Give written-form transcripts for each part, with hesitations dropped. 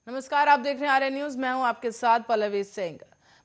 नमस्कार, आप देख रहे हैं आर्य न्यूज। मैं हूं आपके साथ पल्लवी सिंह।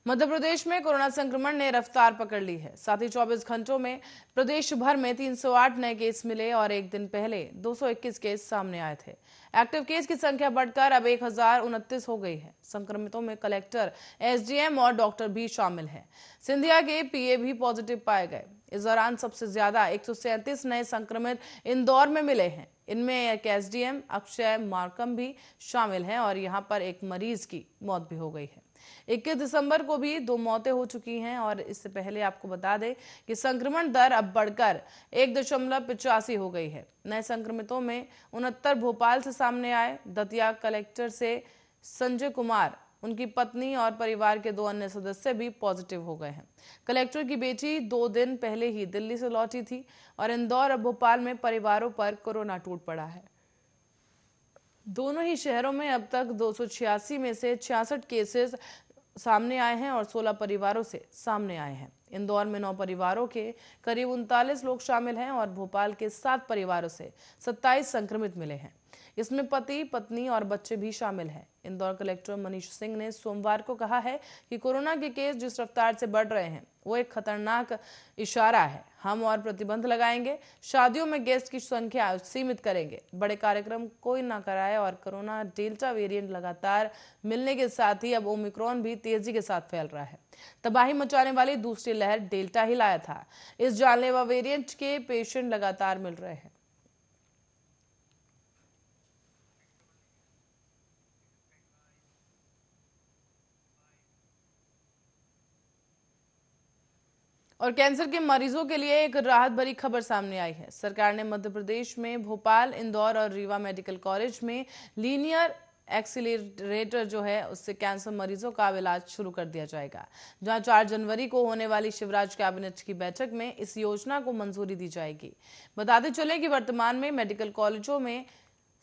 मध्य प्रदेश में कोरोना संक्रमण ने रफ्तार पकड़ ली है। साथ ही 24 घंटों में प्रदेश भर में 308 नए केस मिले और एक दिन पहले 221 केस सामने आए थे। एक्टिव केस की संख्या बढ़कर अब 1029 हो गई है। संक्रमितों में कलेक्टर, एसडीएम और डॉक्टर भी शामिल हैं। सिंधिया के पीए भी पॉजिटिव पाए गए। इस दौरान सबसे ज्यादा 137 नए संक्रमित इंदौर में मिले हैं। इनमें एक एसडीएम अक्षय मार्कम भी शामिल हैं और यहां पर एक मरीज की मौत भी हो गई है। 21 दिसंबर को भी 2 मौतें हो चुकी हैं और इससे पहले आपको बता दें कि संक्रमण दर अब बढ़कर 1.85 हो गई है। नए संक्रमितों में 69 भोपाल से सामने आए। दतिया कलेक्टर से संजय कुमार, उनकी पत्नी और परिवार के 2 अन्य सदस्य भी पॉजिटिव हो गए हैं। कलेक्टर की बेटी 2 दिन पहले ही दिल्ली से लौटी थी और इंदौर और भोपाल में परिवारों पर कोरोना टूट पड़ा है। दोनों ही शहरों में अब तक 286 में से 66 केसेस सामने आए हैं और 16 परिवारों से सामने आए हैं। इंदौर में 9 परिवारों के करीब 39 लोग शामिल हैं और भोपाल के 7 परिवारों से 27 संक्रमित मिले हैं। इसमें पति, पत्नी और बच्चे भी शामिल हैं। इंदौर कलेक्टर मनीष सिंह ने सोमवार को कहा है कि कोरोना के केस जिस रफ्तार से बढ़ रहे हैं वो एक खतरनाक इशारा है। हम और प्रतिबंध लगाएंगे। शादियों में गेस्ट की संख्या सीमित करेंगे। बड़े कार्यक्रम कोई ना कराए और कोरोना डेल्टा वेरिएंट लगातार मिलने के साथ ही अब ओमिक्रॉन भी तेजी के साथ फैल रहा है। तबाही मचाने वाली दूसरी लहर डेल्टा ही लाया था। इस जानलेवा वेरिएंट के पेशेंट लगातार मिल रहे हैं। और कैंसर के मरीजों के लिए एक राहत भरी खबर सामने आई है। सरकार ने मध्य प्रदेश में भोपाल, इंदौर और रीवा मेडिकल कॉलेज में लीनियर एक्सीलरेटर जो है उससे कैंसर मरीजों का इलाज शुरू कर दिया जाएगा। जहां 4 जनवरी को होने वाली शिवराज कैबिनेट की बैठक में इस योजना को मंजूरी दी जाएगी। बताते चले कि वर्तमान में मेडिकल कॉलेजों में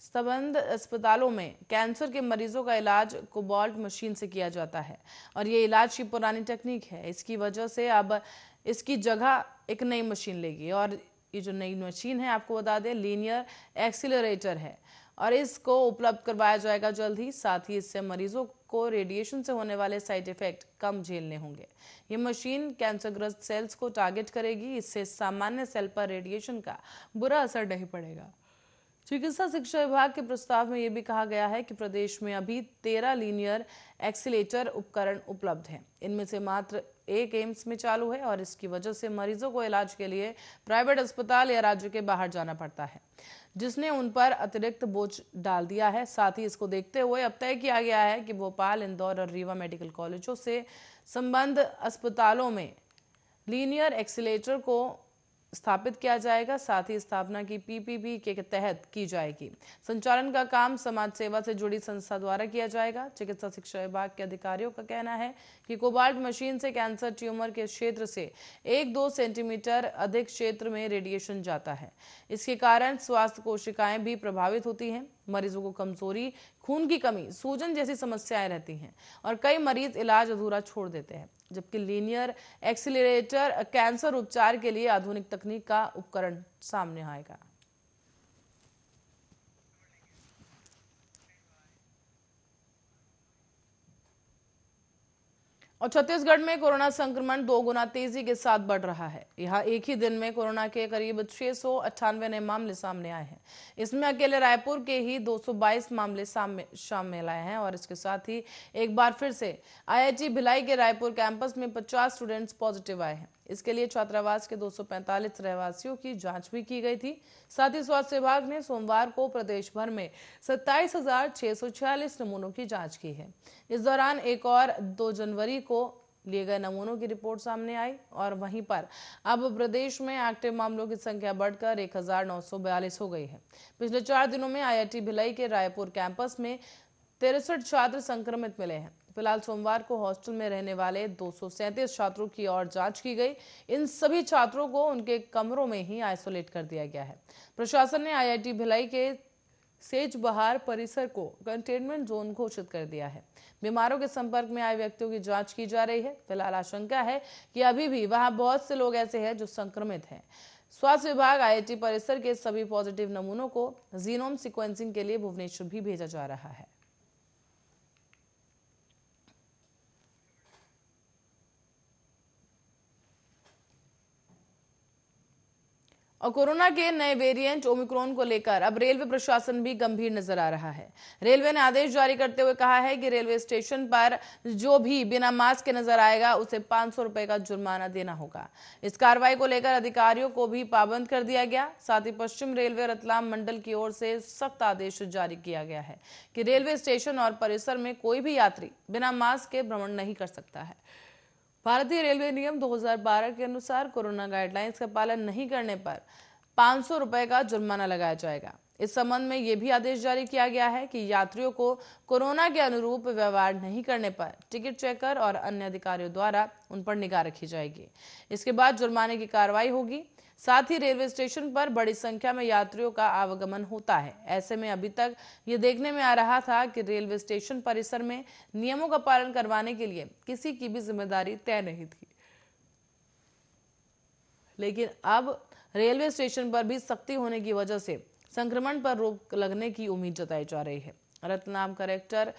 संबद्ध अस्पतालों में कैंसर के मरीजों का इलाज कोबाल्ट मशीन से किया जाता है और ये इलाज की पुरानी टेक्निक है। इसकी वजह से अब इसकी जगह एक नई मशीन लेगी और ये जो नई मशीन है आपको बता दें लीनियर एक्सीलरेटर है और इसको उपलब्ध करवाया जाएगा जल्द ही। साथ ही इससे मरीजों को रेडिएशन से होने वाले साइड इफेक्ट कम झेलने होंगे। ये मशीन कैंसरग्रस्त सेल्स को टारगेट करेगी। इससे सामान्य सेल पर रेडिएशन का बुरा असर नहीं पड़ेगा। चिकित्सा शिक्षा विभाग के प्रस्ताव में यह भी कहा गया है कि प्रदेश में अभी 13 लीनियर एक्सीलेटर उपकरण उपलब्ध हैं। इनमें से मात्र एक एम्स में चालू है और इसकी वजह से मरीजों को इलाज के लिए प्राइवेट अस्पताल या राज्य के बाहर जाना पड़ता है, जिसने उन पर अतिरिक्त बोझ डाल दिया है। साथ ही इसको देखते हुए अब तय किया गया है कि भोपाल, इंदौर और रीवा मेडिकल कॉलेजों से संबद्ध अस्पतालों में लीनियर एक्सीलेटर को स्थापित किया जाएगा। साथ ही स्थापना की पीपीपी के तहत की जाएगी। संचालन का काम समाज सेवा से जुड़ी संस्था द्वारा किया जाएगा। चिकित्सा शिक्षा विभाग के अधिकारियों का कहना है कि कोबाल्ट मशीन से कैंसर ट्यूमर के क्षेत्र से 1-2 सेंटीमीटर अधिक क्षेत्र में रेडिएशन जाता है। इसके कारण स्वास्थ्य कोशिकाएं भी प्रभावित होती हैं। मरीजों को कमजोरी, खून की कमी, सूजन जैसी समस्याएं रहती हैं और कई मरीज इलाज अधूरा छोड़ देते हैं। जबकि लीनियर एक्सीलरेटर कैंसर उपचार के लिए आधुनिक तकनीक का उपकरण सामने आएगा। और छत्तीसगढ़ में कोरोना संक्रमण 2 गुना तेजी के साथ बढ़ रहा है। यहाँ एक ही दिन में कोरोना के करीब 698 नए मामले सामने आए हैं। इसमें अकेले रायपुर के ही 222 मामले शामिल आए हैं और इसके साथ ही एक बार फिर से आईआईटी भिलाई के रायपुर कैंपस में 50 स्टूडेंट्स पॉजिटिव आए हैं। इसके लिए छात्रावास के 245 रहवासियों की जांच भी की गई थी। साथ ही स्वास्थ्य विभाग ने सोमवार को प्रदेश भर में 27,646 नमूनों की जांच की है। इस दौरान एक और 2 जनवरी को लिए गए नमूनों की रिपोर्ट सामने आई और वहीं पर अब प्रदेश में एक्टिव मामलों की संख्या बढ़कर 1942 हो गई है। पिछले 4 दिनों में आईआईटी भिलाई के रायपुर कैंपस में 63 छात्र संक्रमित मिले हैं। फिलहाल सोमवार को हॉस्टल में रहने वाले 237 छात्रों की और जांच की गई। इन सभी छात्रों को उनके कमरों में ही आइसोलेट कर दिया गया है। प्रशासन ने आईआईटी भिलाई के सेज बहार परिसर को कंटेनमेंट जोन घोषित कर दिया है। बीमारों के संपर्क में आए व्यक्तियों की जांच की जा रही है। फिलहाल आशंका है कि अभी भी वहां बहुत से लोग ऐसे हैं जो संक्रमित हैं। स्वास्थ्य विभाग आईआईटी परिसर के सभी पॉजिटिव नमूनों को जीनोम सीक्वेंसिंग के लिए भुवनेश्वर भी भेजा जा रहा है। और कोरोना के नए वेरिएंट ओमिक्रॉन को लेकर अब रेलवे प्रशासन भी गंभीर नजर आ रहा है। रेलवे ने आदेश जारी करते हुए कहा है कि रेलवे स्टेशन पर जो भी बिना मास्क के नजर आएगा उसे 500 रुपए का जुर्माना देना होगा। इस कार्रवाई को लेकर अधिकारियों को भी पाबंद कर दिया गया। साथ ही पश्चिम रेलवे रतलाम मंडल की ओर से सख्त आदेश जारी किया गया है कि रेलवे स्टेशन और परिसर में कोई भी यात्री बिना मास्क के भ्रमण नहीं कर सकता है। भारतीय रेलवे नियम 2012 के अनुसार कोरोना गाइडलाइंस का पालन नहीं करने पर 500 रुपए का जुर्माना लगाया जाएगा। इस संबंध में यह भी आदेश जारी किया गया है कि यात्रियों को कोरोना के अनुरूप व्यवहार नहीं करने पर टिकट चेकर और अन्य अधिकारियों द्वारा उन पर निगाह रखी जाएगी। इसके बाद जुर्माने की कार्रवाई होगी। साथ ही रेलवे स्टेशन पर बड़ी संख्या में यात्रियों का आवागमन होता है। ऐसे में अभी तक ये देखने में आ रहा था कि रेलवे स्टेशन परिसर में नियमों का पालन करवाने के लिए किसी की भी जिम्मेदारी तय नहीं थी, लेकिन अब रेलवे स्टेशन पर भी सख्ती होने की वजह से संक्रमण पर रोक लगने की उम्मीद जताई जा रही है। रतलाम कलेक्टर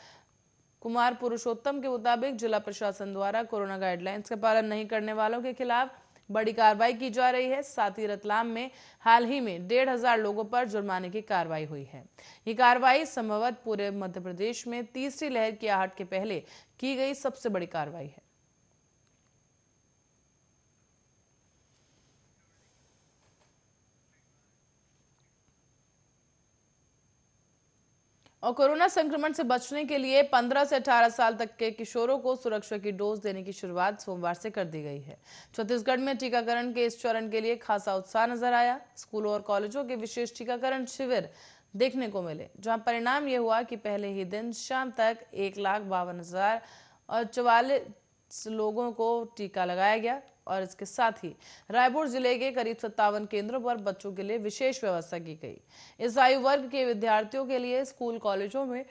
कुमार पुरुषोत्तम के मुताबिक जिला प्रशासन द्वारा कोरोना गाइडलाइंस का पालन नहीं करने वालों के खिलाफ बड़ी कार्रवाई की जा रही है। साथ ही रतलाम में हाल ही में 1,500 लोगों पर जुर्माने की कार्रवाई हुई है। ये कार्रवाई संभवतः पूरे मध्य प्रदेश में तीसरी लहर की आहट के पहले की गई सबसे बड़ी कार्रवाई है। और कोरोना संक्रमण से बचने के लिए 15 से 18 साल तक के किशोरों को सुरक्षा की डोज देने की शुरुआत सोमवार से कर दी गई है। छत्तीसगढ़ में टीकाकरण के इस चरण के लिए खासा उत्साह नजर आया। स्कूलों और कॉलेजों के विशेष टीकाकरण शिविर देखने को मिले, जहां परिणाम यह हुआ कि पहले ही दिन शाम तक 1,52,044 लोगों को टीका लगाया गया। और इसके साथ ही रायपुर जिले के करीब 57 केंद्रों पर बच्चों के लिए विशेष व्यवस्था की गई। इस आयु वर्ग के विद्यार्थियों के लिए स्कूल कॉलेजों में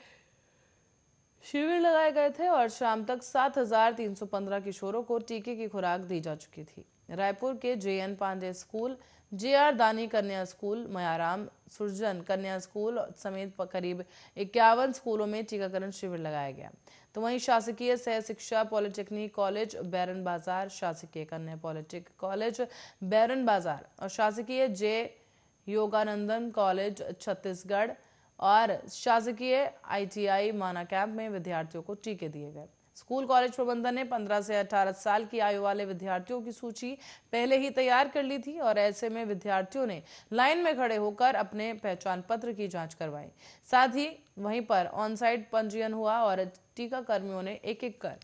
शिविर लगाए गए थे और शाम तक 7,315 किशोरों को टीके की खुराक दी जा चुकी थी। रायपुर के JN पांडे स्कूल, JR दानी कन्या स्कूल, मयाराम सुरजन कन्या स्कूल समेत करीब 51 स्कूलों में टीकाकरण शिविर लगाया गया। तो वहीं शासकीय सह शिक्षा पॉलिटेक्निक कॉलेज बैरन बाजार, शासकीय कन्या पॉलिटेक्निक कॉलेज बैरन बाजार और शासकीय J योगानंदन कॉलेज छत्तीसगढ़ और शासकीय ITI माना कैंप में विद्यार्थियों को टीके दिए गए। स्कूल कॉलेज प्रबंधन ने 15 से 18 साल की आयु वाले विद्यार्थियों की सूची पहले ही तैयार कर ली थी और ऐसे में विद्यार्थियों ने लाइन में खड़े होकर अपने पहचान पत्र की जांच करवाई। साथ ही वहीं पर ऑन साइट पंजीयन हुआ और टीका कर्मियों ने एक एक कर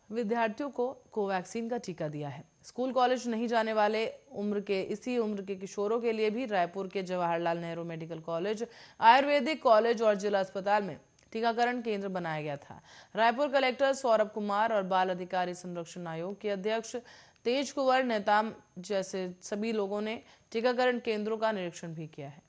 विद्यार्थियों को कोवैक्सीन का टीका दिया है। स्कूल कॉलेज नहीं जाने वाले इसी उम्र के किशोरों के लिए भी रायपुर के Jawaharlal Nehru medical college, Ayurvedic college और जिला अस्पताल में टीकाकरण केंद्र बनाया गया था। रायपुर कलेक्टर सौरभ कुमार और बाल अधिकारी संरक्षण आयोग के अध्यक्ष तेज कुंवर नेताम जैसे सभी लोगों ने टीकाकरण केंद्रों का निरीक्षण भी किया है।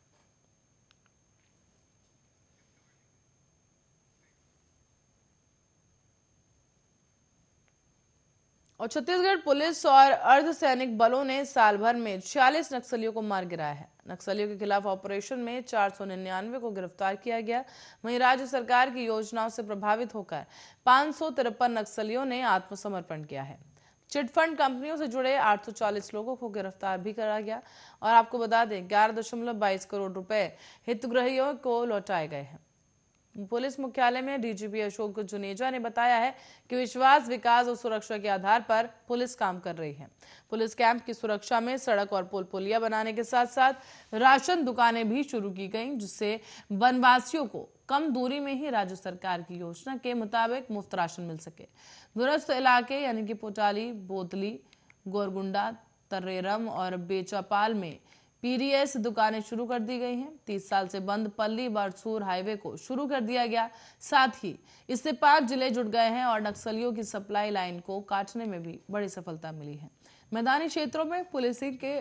और छत्तीसगढ़ पुलिस और अर्धसैनिक बलों ने साल भर में 46 नक्सलियों को मार गिराया है। नक्सलियों के खिलाफ ऑपरेशन में 499 को गिरफ्तार किया गया। वहीं राज्य सरकार की योजनाओं से प्रभावित होकर 553 नक्सलियों ने आत्मसमर्पण किया है। चिटफंड कंपनियों से जुड़े 840 लोगों को गिरफ्तार भी करा गया। और आपको बता दें 11.22 करोड़ रुपए हितग्राहियों को लौटाए गए हैं। पुलिस मुख्यालय में DGP अशोक जुनेजा ने बताया है कि विश्वास, विकास और सुरक्षा के आधार पर पुलिस काम कर रही है। पुलिस कैंप की सुरक्षा में सड़क और पुल पुलिया बनाने के साथ साथ राशन दुकानें भी शुरू की गई, जिससे वनवासियों को कम दूरी में ही राज्य सरकार की योजना के मुताबिक मुफ्त राशन मिल सके। दूरस्थ इलाके यानी कि पोटाली, बोतली, गोरगुंडा, तर्रेरम और बेचापाल में PDS दुकानें शुरू कर दी गई हैं। 30 साल से बंद पल्ली बारसूर हाईवे को शुरू कर दिया गया। साथ ही इससे 5 जिले जुड़ गए हैं और नक्सलियों की सप्लाई लाइन को काटने में भी बड़ी सफलता मिली है। मैदानी क्षेत्रों में पुलिसिंग के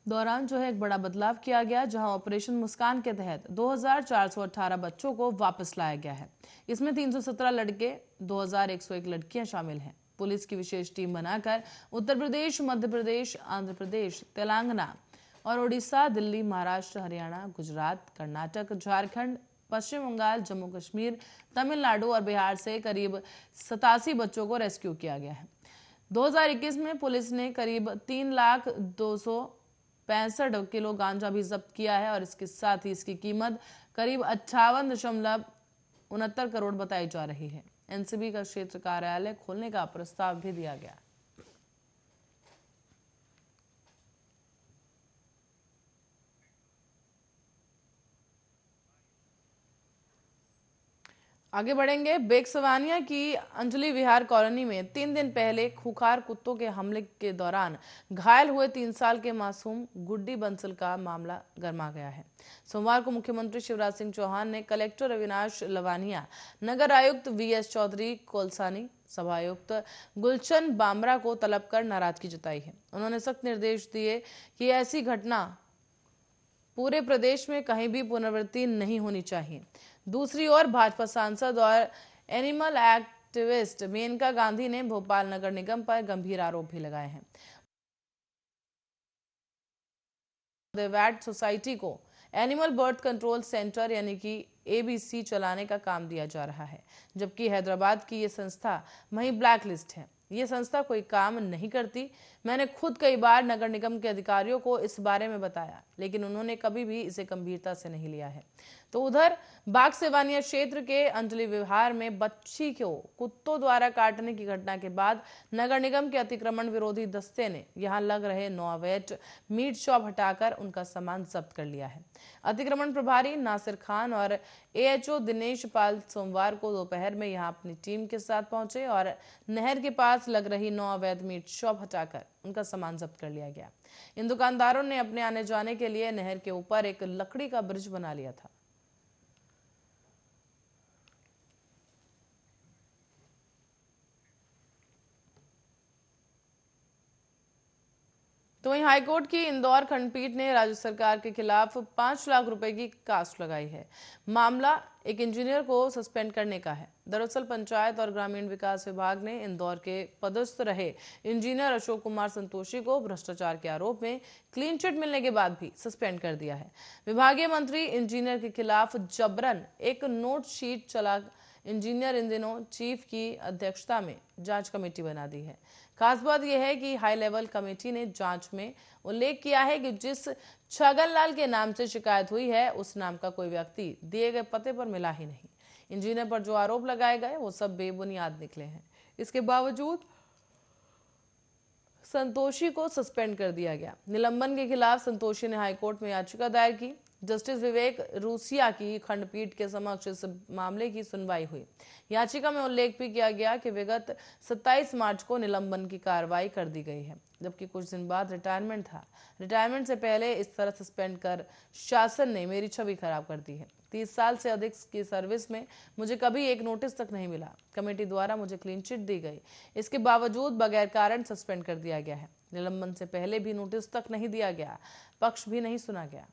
दौरान एक बड़ा बदलाव किया गया, जहां ऑपरेशन मुस्कान के तहत 2418 बच्चों को वापस लाया गया है। इसमें 317 लड़के, 2101 लड़कियां शामिल हैं। पुलिस की विशेष टीम बनाकर उत्तर प्रदेश, मध्य प्रदेश, आंध्र प्रदेश, तेलंगाना और ओडिशा, दिल्ली, महाराष्ट्र, हरियाणा, गुजरात, कर्नाटक, झारखंड, पश्चिम बंगाल, जम्मू कश्मीर, तमिलनाडु और बिहार से करीब 87 बच्चों को रेस्क्यू किया गया है। 2021 में पुलिस ने करीब 3,265 किलो गांजा भी जब्त किया है और इसके साथ ही इसकी कीमत करीब 58.69 करोड़ बताई जा रही है। एनसीबी का क्षेत्र कार्यालय खोलने का प्रस्ताव भी दिया गया। आगे बढ़ेंगे। बेगसवानिया की अंजलि विहार कॉलोनी में 3 दिन पहले खूंखार कुत्तों के हमले के दौरान घायल हुए 3 साल के मासूम गुड्डी बंसल का मामला गर्मा गया है। सोमवार को मुख्यमंत्री शिवराज सिंह चौहान ने कलेक्टर अविनाश लवानिया, नगर आयुक्त वीएस चौधरी कोलसानी, सभायुक्त गुलशन बामरा को तलब कर नाराजगी जताई है। उन्होंने सख्त निर्देश दिए कि ऐसी घटना पूरे प्रदेश में कहीं भी पुनरावृत्ति नहीं होनी चाहिए। दूसरी ओर भाजपा सांसद और एनिमल एक्टिविस्ट मेनका गांधी ने भोपाल नगर निगम पर गंभीर आरोप भी लगाए हैं। देवैट सोसाइटी को एनिमल बर्थ कंट्रोल सेंटर यानी कि एबीसी चलाने का काम दिया जा रहा है, जबकि हैदराबाद की ये संस्था वहीं ब्लैक लिस्ट है। ये संस्था कोई काम नहीं करती। मैंने खुद कई बार नगर निगम के अधिकारियों को इस बारे में बताया, लेकिन उन्होंने कभी भी इसे गंभीरता से नहीं लिया है। तो उधर बागसेवानिया क्षेत्र के अंजलि विहार में बच्ची को कुत्तों द्वारा काटने की घटना के बाद नगर निगम के अतिक्रमण विरोधी दस्ते ने यहां लग रहे 9 अवैध मीट शॉप हटाकर उनका सामान जब्त कर लिया है। अतिक्रमण प्रभारी नासिर खान और एएचओ दिनेश पाल सोमवार को दोपहर में यहां अपनी टीम के साथ पहुंचे और नहर के पास लग रही 9 अवैध मीट शॉप हटाकर उनका सामान जब्त कर लिया गया। इन दुकानदारों ने अपने आने जाने के लिए नहर के ऊपर एक लकड़ी का ब्रिज बना लिया था। तो वहीं हाईकोर्ट की इंदौर खंडपीठ ने राज्य सरकार के खिलाफ 5 लाख रुपए की कास्ट लगाई है। मामला एक इंजीनियर को सस्पेंड करने का है। दरअसल पंचायत और ग्रामीण विकास विभाग ने इंदौर के पदस्थ रहे इंजीनियर अशोक कुमार संतोषी को भ्रष्टाचार के आरोप में क्लीन चिट मिलने के बाद भी सस्पेंड कर दिया है। विभागीय मंत्री इंजीनियर के खिलाफ जबरन एक नोट शीट चला इंजीनियर इन दिनों चीफ की अध्यक्षता में जांच कमेटी बना दी है। खास बात यह है कि हाई लेवल कमेटी ने जांच में उल्लेख किया है कि जिस छगनलाल के नाम से शिकायत हुई है उस नाम का कोई व्यक्ति दिए गए पते पर मिला ही नहीं। इंजीनियर पर जो आरोप लगाए गए वो सब बेबुनियाद निकले हैं। इसके बावजूद संतोषी को सस्पेंड कर दिया गया। निलंबन के खिलाफ संतोषी ने हाईकोर्ट में याचिका दायर की। जस्टिस विवेक रूसिया की खंडपीठ के समक्ष इस मामले की सुनवाई हुई। याचिका में उल्लेख भी किया गया कि विगत 27 मार्च को निलंबन की कार्रवाई कर दी गई है, जबकि कुछ दिन बाद रिटायरमेंट था। रिटायरमेंट से पहले इस तरह सस्पेंड कर शासन ने मेरी छवि खराब कर दी है। 30 साल से अधिक की सर्विस में मुझे कभी एक नोटिस तक नहीं मिला। कमेटी द्वारा मुझे क्लीन चिट दी गई, इसके बावजूद बगैर कारण सस्पेंड कर दिया गया है। निलंबन से पहले भी नोटिस तक नहीं दिया गया, पक्ष भी नहीं सुना गया।